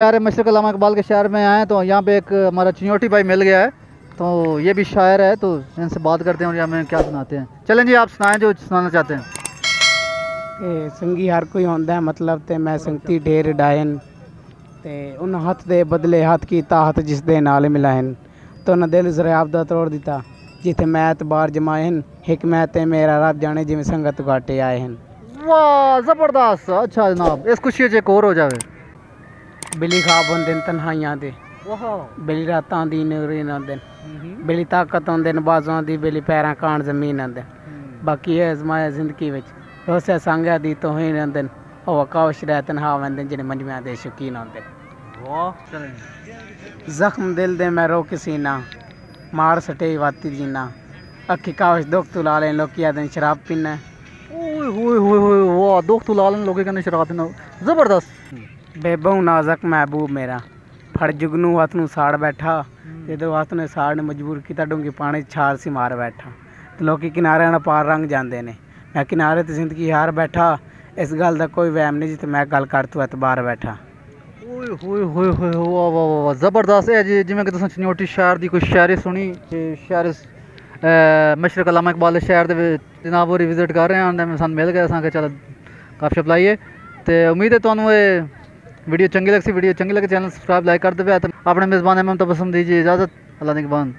शहर मशरक़ अल्लामा इकबाल के शहर में आए तो यहाँ पे एक हमारा चिन्योटी भाई मिल गया है। तो ये भी शायर है, तो इनसे बात करते हैं और हमें क्या सुनाते हैं। चलें जी, आप सुनाएं जो सुनाना चाहते हैं। ते संगी हर कोई होंदा है मतलब ते मैं संगती ढेर डायन ते उन हथ दे बदले हथ कीता हथ जिस दे नाल मिलायन तो न दिल ज़रियाब दा तोड़ दिता जिथे मैं एतबार जमायन हिक मैं ते मेरा रब जाने जिमें संगत घाटे आए हैं। वाह ज़बरदस्त। अच्छा जनाब, इस खुशी च एक और हो जावे। बिली खाब होंदे न तन्हाइयां दे, वाह। बिली रातां दी नूरीन होंदे न, बिली ताकत होंदे न बाजुआं दी, बिली पैरां कान जमीन होंदे न। बाकी ये अजमाया जिंदगी विच रोसे सांग्या दी तोहीन होंदे न, ओह कावश रह तन्हा होंदे न जिन्हें मंजमियां दे शौकीन होंदे न। वाह। चलें। जख्म दिल दे मैं रो किसी ना मार सटे वाती जीना अखी कावश दुख तुला लें लोकिया दिन शराब पीना। ओए होए होए होए, वाह, दुख तो लालन लोगे कने शराब पीना। ज़बरदस्त। बेबहू नाजक महबूब मेरा फड़ जुगनू हथ नू साड़ बैठा जो हथ ने साड़ ने मजबूर किया डूंगी पानी छाल सी मार बैठा तो लोग किनारे ना पार रंग जाते ने मैं किनारे तो जिंदगी हार बैठा इस गल का कोई वहम नहीं जिते मैं गल कर तू एतबार बैठा। ओए होए होए होए, वाह वाह वाह वाह, ज़बरदस्त है जी। जिवें कि तुसें चिन्योटी शहर दी कोई शायरी सुनी ते शहर मशरक़ अल्लामा इकबाल शहर दे जनाब होरी विजिट कर रहे हैं, सान मिल गए असां के चल गपशप लाइए। तो उम्मीद है तुहानू ये वीडियो चंगी लगी। वीडियो चंगी लगे चैनल सब्सक्राइब लाइक कर दे। अपने मेज़बान अहमद तबस्सुम दीजिए इजाज़त। अल्लाह निगहबान।